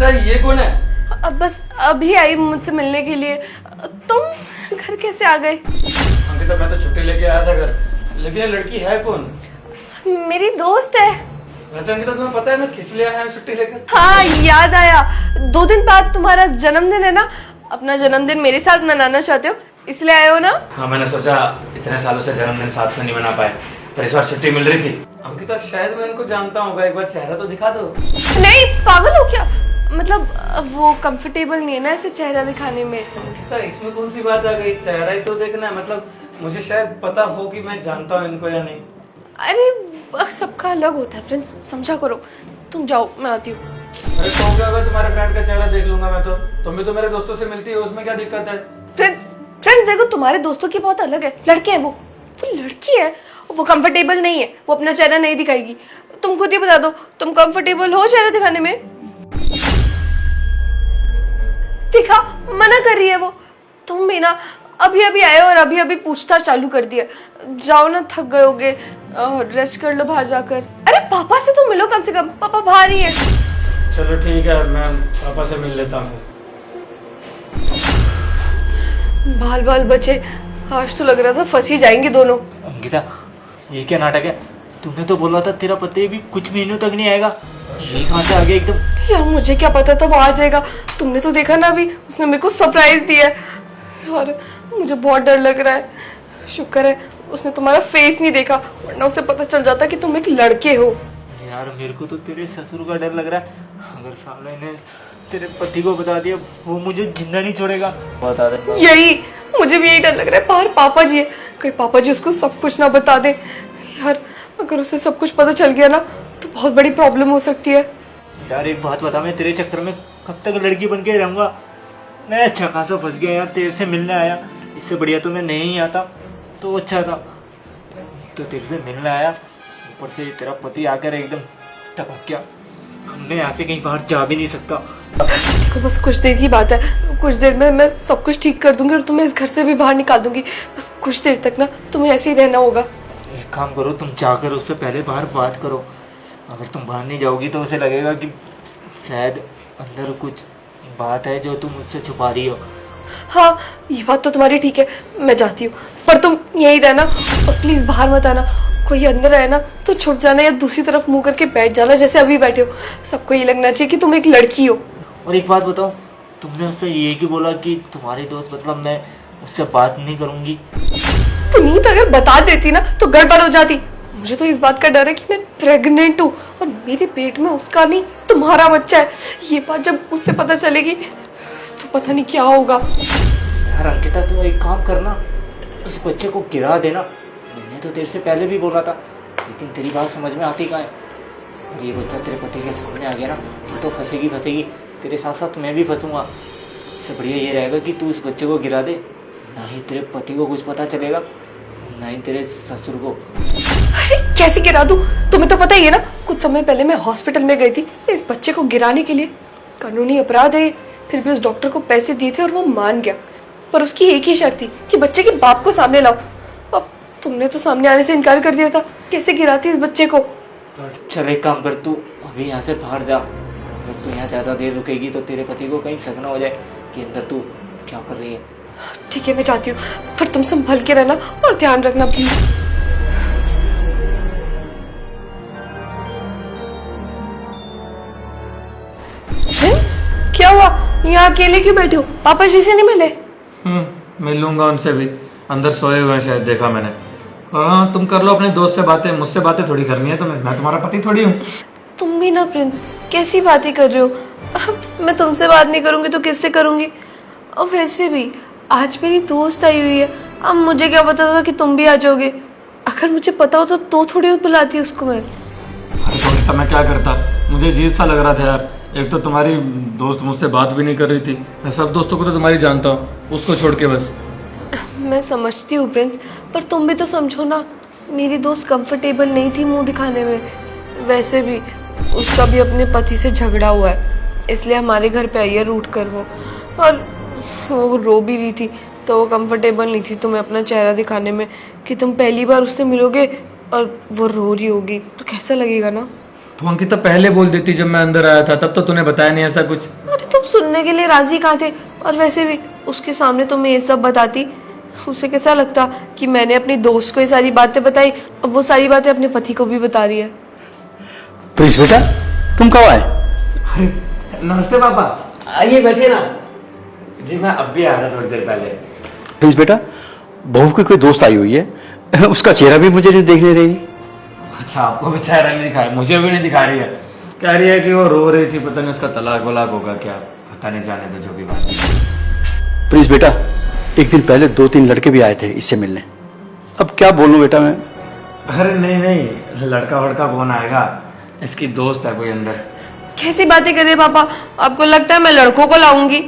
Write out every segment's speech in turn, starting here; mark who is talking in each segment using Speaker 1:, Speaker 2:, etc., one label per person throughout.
Speaker 1: अंकिता ये कौन है?
Speaker 2: अब बस अभी आई मुझसे मिलने के लिए। तुम घर कैसे आ गए?
Speaker 1: अंकिता मैं तो छुट्टी लेके आया था घर, लेकिन ये लड़की है कौन?
Speaker 2: मेरी दोस्त है।
Speaker 1: वैसे अंकिता तुम्हें पता है मैं किस लिए आया हूँ छुट्टी लेकर?
Speaker 2: हाँ याद आया, 2 दिन बाद तुम्हारा जन्मदिन है ना, अपना जन्मदिन मेरे साथ मनाना चाहते हो इसलिए आए हो ना?
Speaker 1: हाँ मैंने सोचा इतने सालों से जन्मदिन साथ में नहीं मना पाए, पर इस बार छुट्टी मिल रही थी। अंकिता शायद मैं इनको जानता हूँ, एक बार चेहरा तो दिखा दो।
Speaker 2: नहीं पागल हो क्या? मतलब वो कंफर्टेबल नहीं है ना ऐसे चेहरा दिखाने में।
Speaker 1: अंकिता इसमें कौन सी बात आ गई, चेहरा ही तो देखना है। मतलब मुझे शायद पता हो कि मैं जानता हूँ इनको या नहीं।
Speaker 2: अरे सबका अलग होता है प्रिंस, समझा करो। तुम जाओ मैं आती हूँ।
Speaker 1: अरे तो क्या अगर तुम्हारे फ्रेंड का चेहरा देख लूंगा मैं तो? तुम भी तो मेरे दोस्तों से मिलती हो, उसमें क्या दिक्कत है?
Speaker 2: फ्रेंड्स फ्रेंड्स देखो, तुम्हारे दोस्तों की बहुत अलग है, लड़के हैं वो लड़की है, वो कंफर्टेबल नहीं है, वो अपना चेहरा नहीं दिखाएगी। तुम खुद ही बता दो, तुम कंफर्टेबल हो चेहरा दिखाने में? दिखा, मना कर रही है वो। तुम भी ना अभी अभी आए और अभी अभी पूछताछ चालू कर दिया। जाओ ना, थक गए होगे, रेस्ट कर लो बाहर जाकर। अरे पापा से तो मिलो कम से कम, पापा बाहर ही है।
Speaker 1: चलो ठीक है, मैं पापा से मिल लेता हूँ फिर।
Speaker 2: बाल बाल बचे, आज तो लग रहा था फंस ही जाएंगे दोनों।
Speaker 3: अंकिता ये क्या नाटक है? तूने तो बोला था तेरा पति भी कुछ महीनों तक नहीं आएगा, ये कहाँ से आ गया एकदम?
Speaker 2: यार मुझे क्या पता था वो आ जाएगा। तुमने तो देखा ना अभी, उसने मेरे को सरप्राइज दिया है। यार मुझे बहुत डर लग रहा है। शुक्र है उसने तुम्हारा फेस नहीं देखा, वरना उसे पता चल जाता कि तुम एक लड़के हो।
Speaker 3: यार मेरे को तो तेरे ससुर का डर लग रहा है, अगर साले ने तेरे पति को बता दिया वो मुझे जिंदा नहीं छोड़ेगा। बता दे।
Speaker 2: यही, मुझे भी यही डर लग रहा है। बाहर पापा जी है, कहीं पापा जी उसको सब कुछ ना बता दे। यार अगर उसे सब कुछ पता चल गया ना तो बहुत बड़ी प्रॉब्लम हो सकती है।
Speaker 3: यार एक बात बता, मैं तेरे चक्कर में कब तक लड़की बन के रहूंगा? मैं अच्छा खासा फंस गया यार, तेरे से मिलने आया, इससे बढ़िया तो मैं नहीं आता तो अच्छा था। तो तेरे से मिलने आया, ऊपर से तेरा पति आकर एकदम टपक गया। मैं यहाँ से कहीं बाहर जा भी नहीं सकता।
Speaker 2: देखो बस कुछ देर की बात है, कुछ देर में मैं सब कुछ ठीक कर दूंगी और तुम्हें इस घर से भी बाहर निकाल दूंगी। बस कुछ देर तक ना तुम्हें ऐसे ही रहना होगा।
Speaker 3: एक काम करो, तुम जाकर उससे पहले बाहर बात करो। अगर तुम बाहर नहीं जाओगी तो उसे लगेगा कि शायद अंदर कुछ बात है जो तुम उससे छुपा रही हो।
Speaker 2: हाँ ये बात तो तुम्हारी ठीक है, मैं जाती हूँ, पर तुम यहीं रहना और प्लीज बाहर मत आना। कोई अंदर आए ना तो छुप जाना या दूसरी तरफ मुंह करके बैठ जाना जैसे अभी बैठे हो। सबको ये लगना चाहिए कि तुम एक लड़की हो।
Speaker 3: और एक बात बताओ, तुमने उससे ये क्यों बोला कि तुम्हारी दोस्त, मतलब मैं उससे बात नहीं करूंगी?
Speaker 2: पुनीत अगर बता देती ना तो गड़बड़ हो जाती। मुझे तो इस बात का डर है कि मैं प्रेग्नेंट हूँ और मेरे पेट में उसका नहीं तुम्हारा बच्चा है। ये बात जब उससे पता चलेगी तो पता नहीं क्या होगा।
Speaker 3: यार अंकिता तुम एक काम करना, उस बच्चे को गिरा देना। मैंने तो तेरे से पहले भी बोला था, लेकिन तेरी बात समझ में आती कहाँ है? और ये बच्चा तेरे पति के सामने आ गया ना तो फंसेगी, तेरे साथ साथ मैं भी फंसूंगा। इससे बढ़िया ये रहेगा कि तू उस बच्चे को गिरा दे, ना ही तेरे पति को कुछ पता चलेगा, ना ही तेरे ससुर को।
Speaker 2: अरे कैसे गिरा दूं? तुम्हें तो पता ही है ना, कुछ समय पहले मैं हॉस्पिटल में गई थी इस बच्चे को गिराने के लिए। कानूनी अपराध है, फिर भी उस डॉक्टर को पैसे दिए थे और वो मान गया, पर उसकी एक ही शर्त थी कि बच्चे के बाप को सामने लाओ। अब तुमने तो सामने आने से इनकार कर दिया था, कैसे गिराती इस बच्चे को?
Speaker 3: चल एक काम कर, तू अभी यहाँ से बाहर जा। अगर तू यहाँ ज़्यादा देर रुकेगी तो तेरे पति को कहीं शक ना हो जाए कि अंदर तू क्या कर रही है।
Speaker 2: ठीक है मैं जाती हूँ, पर तुम संभल के रहना और ध्यान रखना प्लीज। प्रिंस क्या हुआ, यहाँ अकेले क्यों बैठे हो? पापा जी से नहीं मिले?
Speaker 1: मिल लूंगा उनसे भी, अंदर सोए हुए हैं शायद, देखा मैंने। हाँ तुम कर लो अपने दोस्त से बातें, मुझसे बातें थोड़ी करनी है तुम्हें, मैं तुम्हारा पति थोड़ी हूँ।
Speaker 2: तुम भी ना प्रिंस, कैसी बातें कर रहे हो? मैं तुमसे बात नहीं करूंगी तो किससे करूंगी? और वैसे भी आज मेरी दोस्त आई हुई है, अब मुझे क्या पता था कि तुम भी आ जाओगे। अगर मुझे पता होता तो थोड़ी बुलाती उसको मैं।
Speaker 1: अरे तो अंकिता मैं क्या करता, मुझे अजीब सा लग रहा था यार। एक तो तुम्हारी दोस्त मुझसे बात भी नहीं कर रही थी, मैं सब दोस्तों को तो तुम्हारी जानता हूँ, उसको छोड़ के बस।
Speaker 2: मैं समझती हूँ प्रिंस, पर तुम भी तो समझो ना, मेरी दोस्त कंफर्टेबल नहीं थी मुंह दिखाने में। वैसे भी उसका भी अपने पति से झगड़ा हुआ है, इसलिए हमारे घर पे आई है रूठ कर वो। और वो रो भी रही थी तो वो कंफर्टेबल नहीं थी तुम्हें अपना चेहरा दिखाने में कि तुम पहली बार उससे मिलोगे और वो रो रही होगी तो कैसा लगेगा ना।
Speaker 1: तो अंकिता पहले बोल देती जब मैं अंदर आया था, तब तो तूने बताया नहीं ऐसा कुछ।
Speaker 2: अरे तुम सुनने के लिए राजी कहाँ थे? और वैसे भी उसके सामने तो मैं ये सब बताती, उसे कैसा लगता कि मैंने अपनी दोस्त को ये सारी बातें बताई, अब वो सारी बातें अपने पति को भी बता रही है।
Speaker 4: प्रिंस बेटा, तुम कब आए?
Speaker 5: अरे नमस्ते पापा, आइए बैठिए ना। जी मैं अब भी आ रहा थोड़ी देर पहले।
Speaker 4: प्रिंस बेटा, बहू की कोई दोस्त आई हुई है, उसका चेहरा भी मुझे नहीं देखने रही।
Speaker 1: अच्छा, आपको भी चेहरा नहीं दिखा रही? मुझे भी नहीं दिखा रही है। कह रही है कि वो रो रही थी, पता नहीं उसका तलाक वलाक होगा क्या, पता नहीं, जाने दो जो भी बात है।
Speaker 4: प्रिंस बेटा, एक दिन पहले 2-3 लड़के भी आए थे इससे मिलने। अब क्या बोलूं बेटा मैं?
Speaker 1: अरे नहीं नहीं, लड़का वड़का कौन आएगा, इसकी दोस्त है कोई अंदर।
Speaker 2: कैसी बातें कर रहे हैं पापा? आपको लगता है मैं लड़कों को लाऊंगी?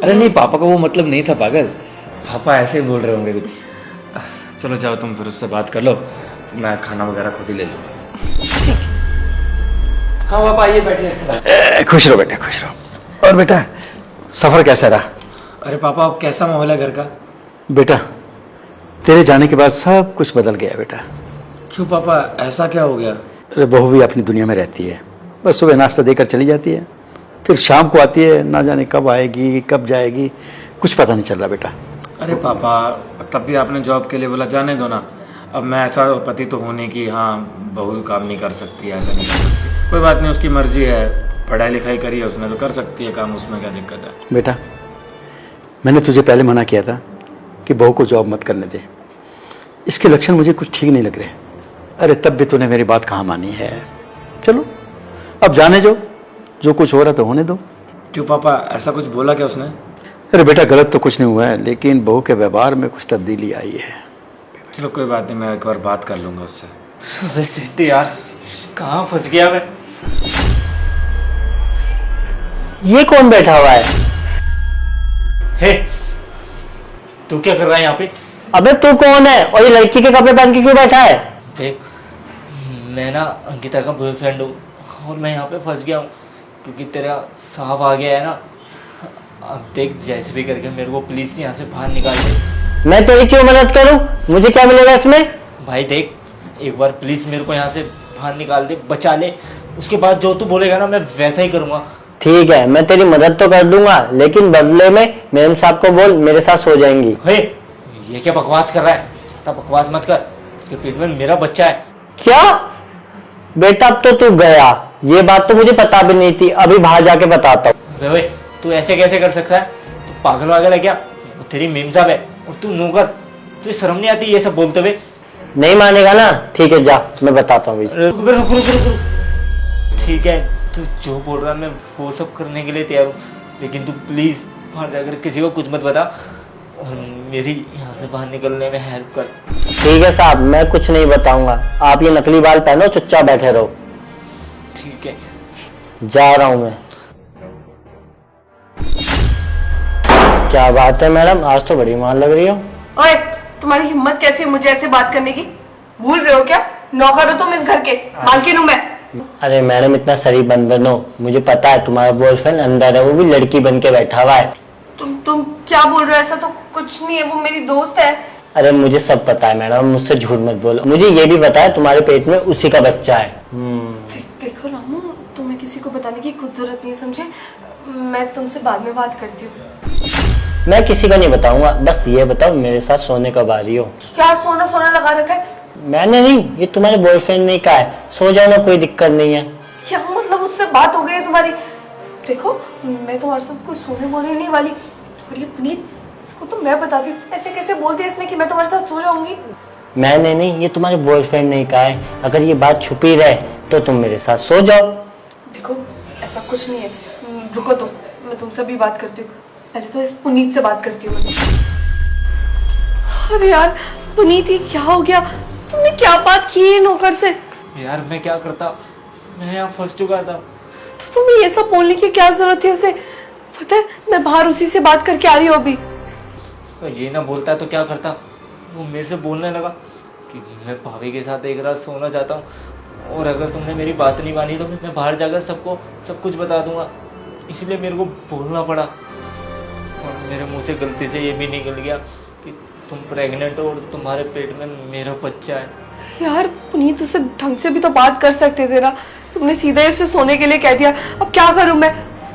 Speaker 1: अरे नहीं, पापा का वो मतलब नहीं था पागल, पापा ऐसे ही बोल रहे होंगे कुछ। चलो जाओ तुम फिर उससे बात कर लो, मैं खाना वगैरह खुद ही ले लूँगा।
Speaker 5: हाँ पापा आइए बैठिए।
Speaker 4: खुश रहो बेटा, खुश रहो। और बेटा, सफर कैसा रहा?
Speaker 1: अरे पापा, अब कैसा माहौल है घर का?
Speaker 4: बेटा, तेरे जाने के बाद सब कुछ बदल गया बेटा।
Speaker 1: क्यों पापा, ऐसा क्या हो गया?
Speaker 4: अरे बहू भी अपनी दुनिया में रहती है, बस सुबह नाश्ता देकर चली जाती है, फिर शाम को आती है, ना जाने कब आएगी कब जाएगी, कुछ पता नहीं चल रहा बेटा।
Speaker 1: अरे पापा, तब भी आपने जॉब के लिए बोला, जाने दो ना। अब मैं ऐसा पति तो होने की, हाँ बहू काम नहीं कर सकती, ऐसा नहीं कर सकती, कोई बात नहीं, उसकी मर्जी है, पढ़ाई लिखाई करी है उसने तो कर सकती है काम, उसमें क्या दिक्कत है?
Speaker 4: बेटा, मैंने तुझे पहले मना किया था कि बहू को जॉब मत करने दे, इसके लक्षण मुझे कुछ ठीक नहीं लग रहे। अरे तब भी तूने मेरी बात कहाँ मानी है। चलो अब जाने जो कुछ हो रहा तो होने दो।
Speaker 1: क्यों पापा, ऐसा कुछ बोला क्या उसने?
Speaker 4: अरे बेटा, गलत तो कुछ नहीं हुआ है, लेकिन बहू के व्यवहार में कुछ तब्दीली आई है।
Speaker 1: चलो कोई बात नहीं, मैं एक बार बात कर लूंगा उससे।
Speaker 3: वैसे यार कहाँ फंस गया मैं।
Speaker 6: ये कौन बैठा हुआ है?
Speaker 3: हे, तू क्या कर रहा है यहाँ पे?
Speaker 6: अबे तू कौन है और ये लड़की के कपड़े पहन के क्यों बैठा है?
Speaker 3: देख, मैं ना अंकिता का बॉयफ्रेंड हूँ और मैं यहाँ पे फंस गया हूँ क्योंकि तेरा साहब आ गया है ना। अब देख, जैसे भी करके मेरे को प्लीज यहाँ से बाहर निकाल दे।
Speaker 6: मैं तेरी क्यों मदद करूं? मुझे क्या मिलेगा इसमें?
Speaker 3: भाई देख, एक बार प्लीज मेरे को यहाँ से बाहर निकाल दे, बचा ले। उसके बाद जो तू बोलेगा ना मैं वैसा ही करूँगा।
Speaker 6: ठीक है, मैं तेरी मदद तो कर दूंगा, लेकिन बदले में मेम साहब को बोल मेरे साथ सो जाएंगी।
Speaker 3: हे, ये क्या बकवास कर रहा है? ज्यादा बकवास मत कर, इसके पेट में मेरा बच्चा है।
Speaker 6: क्या बेटा, अब तो तू गया, ये बात तो मुझे पता भी नहीं थी, अभी बाहर जाके बताता हूँ।
Speaker 3: वे तू ऐसे कैसे कर सकता है? तू पागल वागल है क्या? वो तेरी मेम साहब है और तू नौकर, तुझे शर्म नहीं आती ये सब बोलते हुए?
Speaker 6: नहीं मानेगा ना? ठीक है, जा मैं बताता हूँ।
Speaker 3: ठीक है, तू जो बोल रहा है मैं वो सब करने के लिए तैयार हूँ, लेकिन तू प्लीज बाहर जाकर किसी को कुछ मत बता और मेरी यहाँ से बाहर निकलने में हेल्प कर।
Speaker 6: ठीक है साहब, मैं कुछ नहीं बताऊंगा, आप ये नकली बाल पहनो, चुपचाप बैठे रहो।
Speaker 3: ठीक है,
Speaker 6: जा रहा हूँ मैं। क्या बात है मैडम, आज तो बड़ी मान लग रही हो।
Speaker 2: ओए, तुम्हारी हिम्मत कैसी है मुझे ऐसे बात करने की? भूल रहे हो क्या? नौकर हो तुम इस घर के, मालकिन हूं मैं।
Speaker 6: अरे मैडम, इतना शरीफ बन बनो, मुझे पता है तुम्हारा बॉयफ्रेंड अंदर है, वो भी लड़की बन के बैठा हुआ है।
Speaker 2: तुम क्या बोल रहे हो? ऐसा तो कुछ नहीं है, वो मेरी दोस्त है।
Speaker 6: अरे मुझे सब पता है मैडम, मुझसे झूठ मत बोलो। मुझे ये भी पता है तुम्हारे पेट में उसी का बच्चा है।
Speaker 2: देखो रामू, तुम्हें किसी को बताने की कुछ जरूरत नहीं, समझे? मैं तुमसे बाद में बात करती हूँ।
Speaker 6: मैं किसी को नहीं बताऊंगा, बस ये बताओ मेरे साथ सोने कब आ रही हो?
Speaker 2: क्या सोना सोना लगा रखा है?
Speaker 6: मैंने नहीं, ये तुम्हारे बॉयफ्रेंड ने कहा है, सो जाओ ना, कोई दिक्कत नहीं है।
Speaker 2: क्या मतलब उससे बात हो गई है तुम्हारी? देखो, मैं तुम्हारे साथ कोई सोने वोने नहीं वाली। और ये पुनीत, इसको तो मैं बताती हूँ, ऐसे कैसे बोल दिया इसने कि मैं तुम्हारे साथ सो जाऊंगी?
Speaker 6: मैंने नहीं, ये तुम्हारे बॉयफ्रेंड ने कहा है, अगर ये बात छुपी रहे तो तुम मेरे साथ सो जाओ।
Speaker 2: देखो, ऐसा कुछ नहीं है, रुको तुम, मैं तुमसे भी बात करती हूँ। पहले तो इस पुनीत से बात करती हूँ। अरे यार पुनीत, ये क्या हो गया? तुमने क्या बात की है नौकर से?
Speaker 3: यार मैं क्या करता, मैं यहाँ फंस चुका था।
Speaker 2: तो तुम्हें ये सब बोलने की क्या जरूरत है उसे? पता है, मैं बाहर उसी से बात करके आ रही हूँ अभी।
Speaker 3: तो ये ना बोलता तो क्या करता? वो मेरे से बोलने लगा कि मैं भाभी के साथ एक रात सोना चाहता हूँ और अगर तुमने मेरी बात नहीं मानी तो मैं बाहर जाकर सबको सब कुछ बता दूंगा। इसलिए मेरे को बोलना पड़ा और मेरे मुंह से गलती से ये भी निकल गया कि तुम प्रेग्नेंट हो और तुम्हारे पेट में मेरा बच्चा है।
Speaker 2: यार पुनीत, उससे ढंग से भी तो बात कर सकते थे ना, तुमने सीधा ही उसे सोने के लिए कह दिया। अब क्या करूं मैं?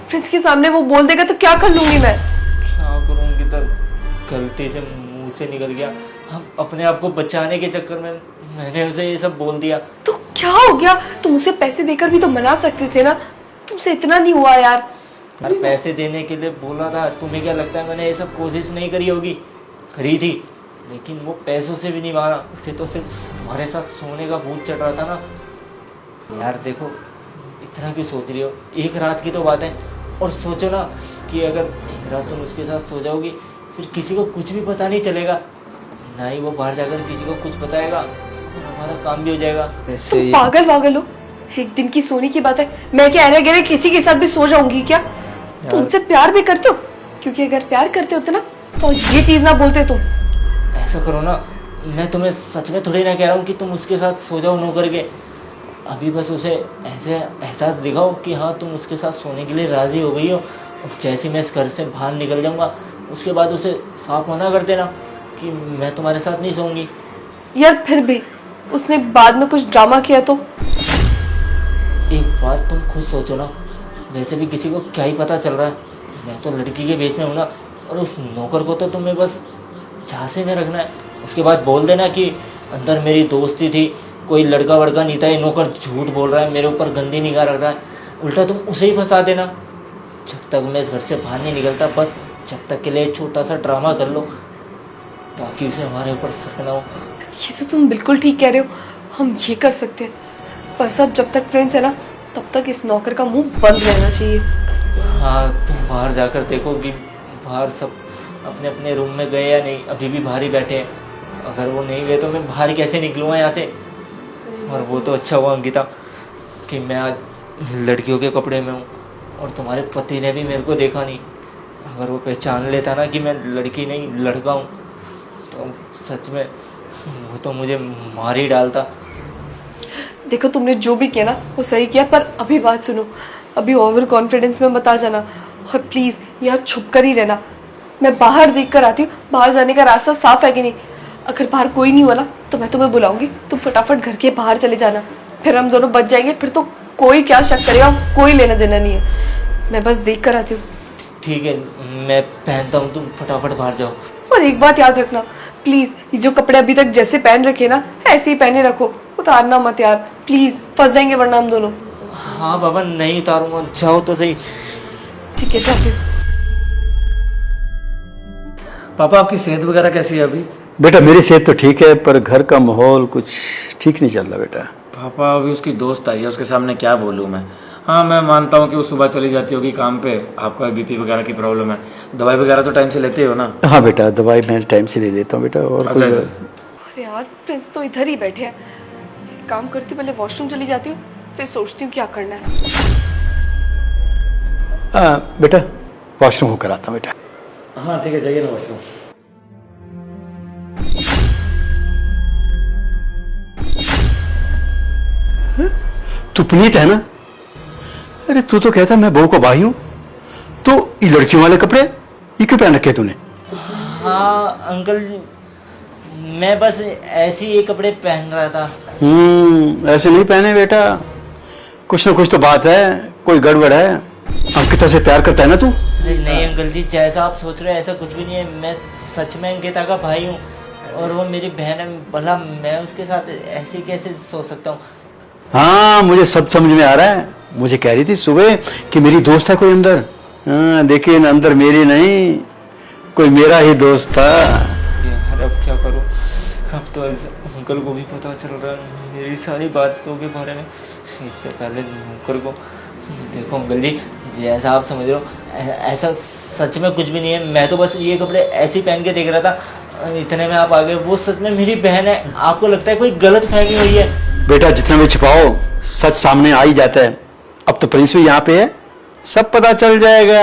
Speaker 2: प्रिंस के सामने वो बोल देगा तो क्या कर लूंगी मैं?
Speaker 3: क्या करूँगी तो गलती से मुंह से निकल गया। हम अपने आप को बचाने के चक्कर में मैंने उसे ये सब बोल दिया।
Speaker 2: तो क्या हो गया? तुम उसे पैसे देकर भी तो मना सकते थे ना। तुमसे इतना नहीं हुआ यार।
Speaker 3: यार पैसे देने के लिए बोला था, तुम्हें क्या लगता है मैंने ये सब कोशिश नहीं करी होगी? करी थी, लेकिन वो पैसों से भी नहीं माना। उसे तो सिर्फ तुम्हारे साथ सोने का भूत चढ़ रहा था ना। यार देखो, इतना क्यों सोच रही हो? एक रात की तो बात है। और सोचो ना कि अगर एक रात तुम उसके साथ सो जाओगी, फिर किसी को कुछ भी पता नहीं चलेगा, ना ही वो बाहर जाकर किसी को कुछ बताएगा, और हमारा काम भी हो जाएगा।
Speaker 2: तुम पागल वागल हो? एक दिन की सोने की बात है, मैं क्या अरे गहरे किसी के साथ भी सो जाऊंगी क्या? तुम मुझसे प्यार भी करते हो? क्योंकि अगर प्यार करते होते ना तो ये चीज ना बोलते तुम।
Speaker 3: ऐसा करो ना, मैं तुम्हें सच में थोड़ी ना कह रहा हूँ कि तुम उसके साथ सो जाओ नौकर के। अभी बस उसे ऐसे एहसास दिखाओ कि हाँ तुम उसके साथ सोने के लिए राज़ी हो गई हो। और जैसे मैं इस घर से बाहर निकल जाऊँगा, उसके बाद उसे साफ मना कर देना कि मैं तुम्हारे साथ नहीं सोऊंगी।
Speaker 2: यार फिर भी उसने बाद में कुछ ड्रामा किया तो?
Speaker 3: एक बात तुम खुद सोचो ना, वैसे भी किसी को क्या ही पता चल रहा है। मैं तो लड़की के बेस में हूँ ना, और उस नौकर को तो तुम्हें बस झांसे में रखना है। उसके बाद बोल देना कि अंदर मेरी दोस्ती थी, कोई लड़का वड़का नहीं था, ये नौकर झूठ बोल रहा है, मेरे ऊपर गंदी निगाह रख रहा है। उल्टा तुम उसे ही फंसा देना। जब तक मैं इस घर से बाहर नहीं निकलता, बस जब तक के लिए छोटा सा ड्रामा कर लो, ताकि उसे हमारे ऊपर शक ना हो।
Speaker 2: ये तो तुम बिल्कुल ठीक कह रहे हो, हम ये कर सकते हैं। बस अब जब तक प्रिंस है ना, तब तक इस नौकर का मुंह बंद रहना चाहिए।
Speaker 3: हाँ, तुम बाहर जाकर देखो कि बाहर सब अपने अपने रूम में गए या नहीं। अभी भी बाहर ही बैठे हैं। अगर वो नहीं गए तो मैं बाहर कैसे निकलूँगा यहाँ से? और वो तो अच्छा हुआ अंकिता कि मैं आज लड़कियों के कपड़े में हूँ, और तुम्हारे पति ने भी मेरे को देखा नहीं। अगर वो पहचान लेता ना कि मैं लड़की नहीं लड़का हूँ, तो सच में वो तो मुझे मार ही डालता।
Speaker 2: देखो तुमने जो भी किया ना वो सही किया, पर अभी बात सुनो। अभी ओवर कॉन्फिडेंस में मत आ जाना, और प्लीज़ यहाँ छुप कर ही रहना। मैं बाहर देख कर आती हूँ, बाहर जाने का रास्ता साफ है कि नहीं। अगर बाहर कोई नहीं हुआ ना तो मैं तुम्हें बुलाऊंगी, तुम फटाफट घर के बाहर चले जाना। फिर हम दोनों बच जाएंगे, फिर तो कोई क्या शक करेगा, कोई लेना देना नहीं है। मैं बस देख कर आती हूँ।
Speaker 3: ठीक है, मैं पहनता हूँ, तुम फटाफट बाहर जाओ।
Speaker 2: और एक बात याद रखना प्लीज, ये जो कपड़े अभी तक जैसे पहन रखे ना ऐसे ही पहने रखो, उतारना मत यार प्लीज, फंस जाएंगे वरना हम दोनों।
Speaker 3: हाँ बाबा, नहीं उतारूंगा, जाओ तो सही।
Speaker 2: ठीक है जाती हूँ।
Speaker 1: पापा आपकी सेहत वगैरह कैसी है अभी?
Speaker 4: बेटा मेरी सेहत तो ठीक है, पर घर का माहौल कुछ ठीक नहीं चल रहा बेटा।
Speaker 1: पापा अभी उसकी दोस्त आई है, उसके सामने क्या बोलूँ मैं? हाँ मैं मानता हूँ कि वो सुबह चली जाती होगी काम पे, आपका बीपी वगैरह की प्रॉब्लम है, दवाई वगैरह तो टाइम से लेते हो ना?
Speaker 4: हाँ बेटा, दवाई मैं टाइम से ले लेता हूँ बेटा। और
Speaker 1: अच्छा,
Speaker 4: कोई
Speaker 2: अरे यार प्रिंस तो इधर ही बैठे हैं। एक काम करती हूँ, पहले वॉशरूम चली जाती हूँ, फिर सोचती हूँ क्या करना है।
Speaker 4: बेटा वॉशरूम होकर आता हूँ बेटा।
Speaker 1: हाँ ठीक है, जाइए ना वॉशरूम।
Speaker 4: तू पुनीत है ना? अरे तू तो कहता मैं बहू का भाई हूं, तो ये लड़कियों वाले कपड़े ये क्यों पहन रखे तूने?
Speaker 3: हाँ अंकल जी, मैं बस ऐसे ही ये कपड़े पहन रहा था।
Speaker 4: ऐसे नहीं पहने बेटा, कुछ ना कुछ तो बात है, कोई गड़बड़ है। अंकिता से प्यार करता है ना तू?
Speaker 3: अरे नहीं अंकल जी, जैसा आप सोच रहे हैं ऐसा कुछ भी नहीं है। मैं सच में अंकिता का भाई हूँ, और वो मेरी बहन है। भला मैं उसके साथ ऐसे कैसे सोच सकता हूँ?
Speaker 4: हाँ मुझे सब समझ में आ रहा है। मुझे कह रही थी सुबह कि मेरी दोस्त है कोई अंदर। हाँ लेकिन अंदर मेरी नहीं, कोई मेरा ही दोस्त था।
Speaker 3: यार अब क्या करूँ? अब तो इस अंकल को भी पता चल रहा है मेरी सारी बातों के बारे में। इससे पहले अंकल को देखो अंकल जी, जैसा आप समझ रहे हो ऐसा सच में कुछ भी नहीं है। मैं तो बस ये कपड़े ऐसे ही पहन के देख रहा था, इतने में आप आ गए। वो सच में मेरी बहन है। आपको लगता है कोई गलत फहमी हुई है?
Speaker 4: बेटा जितना भी छिपाओ सच सामने आ ही जाता है। अब तो प्रिंस भी यहाँ पे है, सब पता चल जाएगा।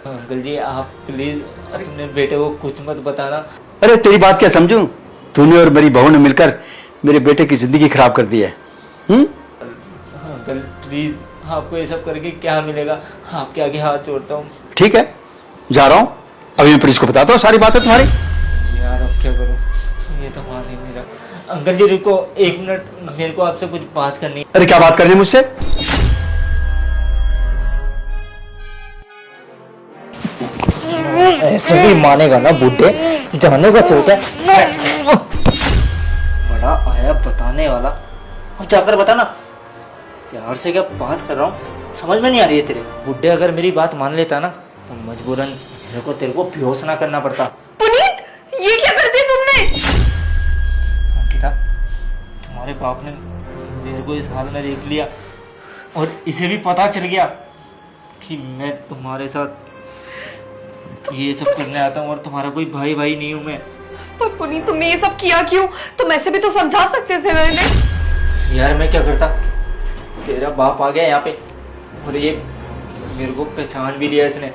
Speaker 3: अंकल जी आप प्लीज अपने बेटे को कुछ मत बताना।
Speaker 4: अरे तेरी बात क्या समझूं? तूने और मेरी बहू ने मिलकर मेरे बेटे की जिंदगी खराब कर दी है।
Speaker 3: अंकल प्लीज, आपको ये सब करके क्या मिलेगा? आपके आगे हाथ जोड़ता हूँ।
Speaker 4: ठीक है जा रहा हूँ, अभी मैं पुलिस को बताता हूँ सारी बातें तुम्हारी।
Speaker 3: यार अब क्या करूँ? ये तो मान ही नहीं रहा। अंकल जी रुको 1 मिनट, मेरे को आपसे कुछ बात करनी है।
Speaker 4: अरे क्या बात करनी है मुझसे?
Speaker 3: ऐसे भी मानेगा ना बुड्ढे, जाने का सोच है। बड़ा आया बताने वाला, अब जाकर बता ना। प्यार से क्या बात कर रहा हूँ, समझ में नहीं आ रही है तेरे। बुड्ढे अगर मेरी बात मान लेता ना तो मजबूरन मेरे को तेरे को बेहोश ना करना पड़ता।
Speaker 2: पुनीत, ये क्या कर दिया तुमने?
Speaker 3: अंकिता, तुम्हारे बाप ने मेरे को इस हाल में देख लिया और इसे भी पता चल गया कि मैं तुम्हारे साथ ये सब करने आता हूँ और तुम्हारा कोई भाई भाई नहीं हूँ मैं।
Speaker 2: पर पुनीत, तुमने ये सब किया क्यों? तुम ऐसे भी तो समझा सकते थे ना इन्हें।
Speaker 3: यार मैं क्या करता, तेरा बाप आ गया यहाँ पे और ये मेरे को पहचान भी लिया इसने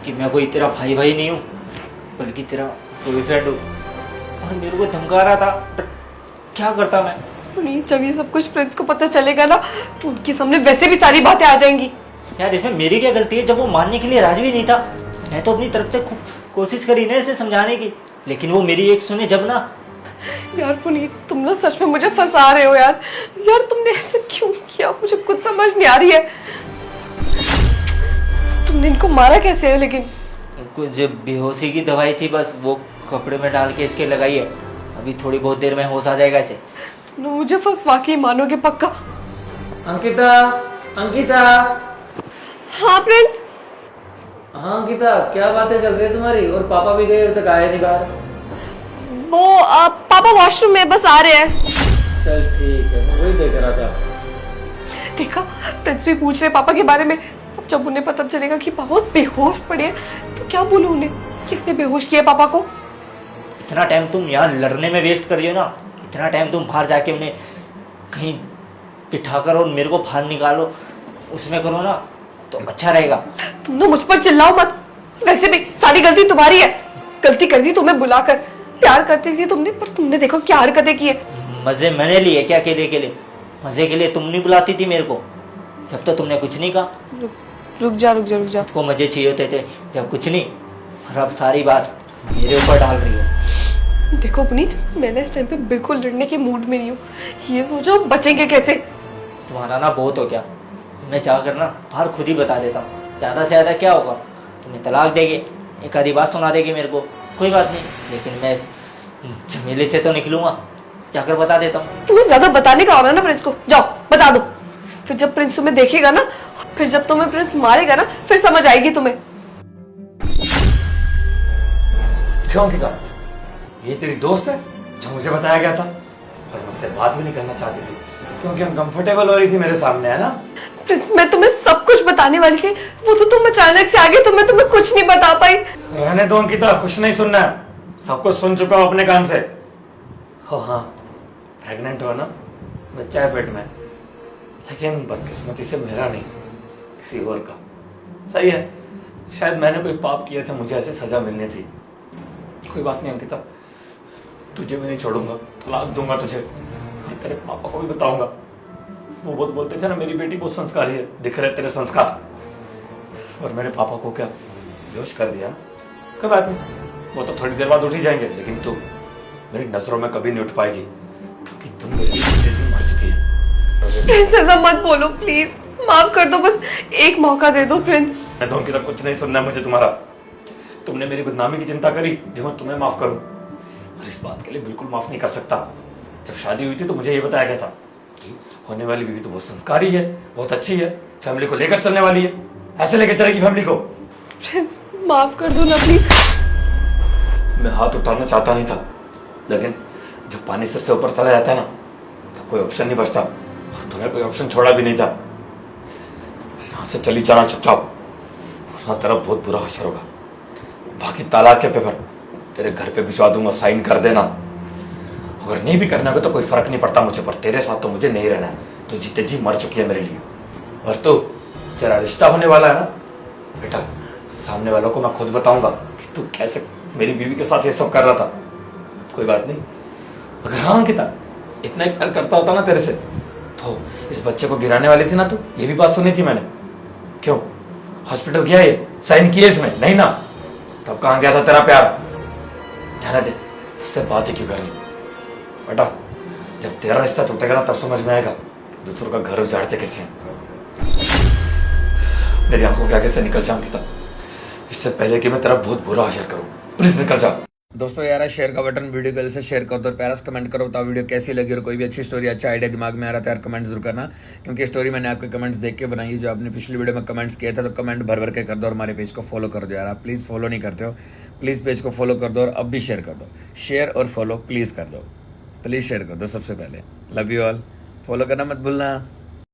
Speaker 3: कि मैं कोई तेरा भाई भाई नहीं हूँ बल्कि तेरा बॉयफ्रेंड हूँ, और मेरे को धमका रहा था। पर क्या करता मैं?
Speaker 2: पुनीत, जब ये सब कुछ प्रिंस को पता चलेगा ना तो उनके सामने वैसे भी सारी बातें आ जाएंगी।
Speaker 3: यार इसमें मेरी क्या गलती है? जब वो मानने के लिए राजी भी नहीं था, मैं तो अपनी तरफ से खूब कोशिश करी ना इसे समझाने की, लेकिन वो मेरी एक सुने जब ना।
Speaker 2: यार पुनीत, तुम ना सच में मुझे फंसा रहे हो यार। यार तुमने ऐसे क्यों किया, मुझे कुछ समझ नहीं आ रही है। तुमने इनको मारा कैसे है लेकिन?
Speaker 3: कुछ बेहोशी की दवाई थी, बस वो कपड़े में डाल के इसके लगाई है। अभी थोड़ी बहुत देर में होश आ जाएगा इसे।
Speaker 2: तुम मुझे फंसवा के ही मानोगे पक्का?
Speaker 5: अंकिता, अंकिता।
Speaker 2: हाँ प्रिंस।
Speaker 5: हाँ अंकिता, क्या बातें चल रही है तुम्हारी? और पापा भी गए, अभी तक आए नहीं बाहर।
Speaker 2: वो पापा वॉशरूम में बस आ रहे हैं।
Speaker 5: चल ठीक है, मैं वही देख रहा था।
Speaker 2: देखा, प्रिंस भी पूछ रहे पापा के बारे में। अब जब उन्हें पता चलेगा कि पापा बेहोश पड़े हैं तो क्या बोलूं उन्हें? किसने बेहोश किया पापा को?
Speaker 3: इतना टाइम तुम यहाँ लड़ने में वेस्ट कर रही हो ना, इतना टाइम तुम बाहर जाके उन्हें कहीं बिठाकर और मेरे को बाहर निकालो, उसमें करो ना तो अच्छा रहेगा।
Speaker 2: तुम ना मुझ पर चिल्लाओ मत। वैसे भी सारी गलती तुम्हारी है। गलती कर दी तुम्हें बुलाकर। प्यार करती थी तुमने, पर तुमने देखो क्या हरकतें की है।
Speaker 3: मजे मैंने लिए क्या अकेले अकेले? मजे के लिए तुम नहीं बुलाती थी मेरे को, जब तो तुमने कुछ नहीं कहा।
Speaker 2: रुक जा रुक जा रुक जा।
Speaker 3: खुद को मजे चाहिए होते थे जब कुछ नहीं, और अब सारी बात मेरे ऊपर डाल रही हो।
Speaker 2: देखो पुनीत, मैंने इस टाइम पे बिल्कुल लड़ने के मूड में नहीं हूँ। ये सोचो बचेंगे कैसे।
Speaker 3: तुम्हारा ना बहुत हो गया, मैं जाकर ना बाहर खुद ही बता देता हूँ। ज़्यादा से ज़्यादा क्या होगा, तुम्हें तलाक देंगे, एक आधी बात सुना देगी मेरे को, कोई बात नहीं, लेकिन मैं इस झमेले से तो निकलूंगा। जाकर बता देता हूँ।
Speaker 2: तुम्हें ज्यादा बताने का हो रहा ना प्रिंस को, जाओ बता दो। फिर जब प्रिंस तुम्हें देखेगा ना, फिर जब तुम्हें प्रिंस मारेगा ना, फिर समझ आएगी तुम्हें।
Speaker 1: क्यों अंकिता, ये तेरी दोस्त है जो मुझे बताया गया था और मुझसे बात भी नहीं करना चाहती थी क्योंकि अनकंफर्टेबल हो रही थी मेरे सामने, है ना?
Speaker 2: प्रिंस, मैं तुम्हें सब कुछ बताने वाली थी, वो तो तुम अचानक से आ गए तो मैं तुम्हें कुछ नहीं बता पाई।
Speaker 1: रहने दो अंकिता, कुछ नहीं सुनना है, सब कुछ सुन चुका हूं अपने कान से। हो हाँ, प्रेग्नेंट हो ना, बच्चा है पेट में, लेकिन बदकिस्मती से मेरा नहीं, किसी और का। सही है, शायद मैंने कोई पाप किया था, मुझे ऐसी सजा मिलनी थी। कोई बात नहीं अंकिता, तुझे भी नहीं छोड़ूंगा, तलाक दूंगा तुझे और तेरे पापा को भी बताऊंगा। वो बहुत बोलते थे ना, मेरी बेटी बहुत संस्कारी है, दिख रहे तेरे संस्कार। और मेरे पापा को क्या बेहोश कर दिया? कोई बात नहीं, वो तो थोड़ी देर बाद उठ ही जाएंगे, लेकिन तू मेरी नजरों में कभी नहीं उठ पाएगी क्योंकि तुम मेरी तेजी मर चुकी है।
Speaker 2: प्रिंस ऐसा मत बोलो प्लीज, माफ कर दो, बस एक मौका दे दो प्रिंस।
Speaker 1: मैं तो अंकिता कुछ नहीं सुनना है मुझे तुम्हारा। तुमने मेरी बदनामी की चिंता करी जो मैं तुम्हें माफ करूं, और इस बात के लिए बिल्कुल माफ नहीं कर सकता। जब शादी हुई थी तो मुझे ये बताया गया था कि होने वाली बीवी तो बहुत संस्कारी है, बहुत अच्छी है, फैमिली को लेकर चलने वाली है, ऐसे लेकर चलेगी फैमिली को।
Speaker 2: प्रिंस माफ कर दो ना प्लीज।
Speaker 1: मैं हाथ उठाना चाहता नहीं था, लेकिन जब पानी सिर से ऊपर चला जाता है ना तो कोई ऑप्शन नहीं बचता, और तुम्हें कोई ऑप्शन छोड़ा भी नहीं था। यहाँ से चली जाना चुपचाप, वरना तेरा बहुत बुरा हश्र होगा। बाकी तालाक के पेपर तेरे घर पे भिजवा दूंगा, साइन कर देना। अगर नहीं भी करना होगा तो कोई फर्क नहीं पड़ता मुझे, पर तेरे साथ तो मुझे नहीं रहना है। तो जीते जी मर चुकी है मेरे लिए, और तो तेरा रिश्ता होने वाला है ना बेटा, सामने वालों को मैं खुद बताऊंगा कि तू कैसे मेरी बीवी के साथ ये सब कर रहा था। कोई बात नहीं, अगर हाँ अंकिता इतना ही प्यार करता होता ना तेरे से तो इस बच्चे को गिराने वाली थी ना तू, ये भी बात सुनी थी मैंने। क्यों हॉस्पिटल गया, ये साइन किए इसमें नहीं ना? तब कहाँ गया था तेरा प्यार? जाने दे, उससे बात ही क्यों करनी बेटा। जब तेरा रिश्ता टूटेगा ना तब समझ में आएगा कि दूसरों का घर उजाड़ते कैसे हैं। मेरी आंखों के आगे से निकल जा अंकिता, इससे पहले कि मैं तेरा बहुत बुरा असर करूं, प्लीज निकल जा। दोस्तों यार शेयर का बटन वीडियो को जल्द से शेयर कर दो और प्यारा सा कमेंट करो, बताओ वीडियो कैसी लगी और कोई भी अच्छी स्टोरी अच्छा आइडिया दिमाग में आ रहा था यार कमेंट जरूर करना, क्योंकि स्टोरी मैंने आपके कमेंट्स देख के बनाई है। जो आपने पिछली वीडियो में कमेंट्स किए थे तो कमेंट भर भर के कर दो और हमारे पेज को फॉलो कर दो यार। आप प्लीज़ फॉलो नहीं करते हो, प्लीज़ पेज को फॉलो कर दो और अब भी शेयर कर दो। शेयर और फॉलो प्लीज़ कर दो, प्लीज़ शेयर कर दो सबसे पहले। लव यू ऑल, फॉलो करना मत भूलना।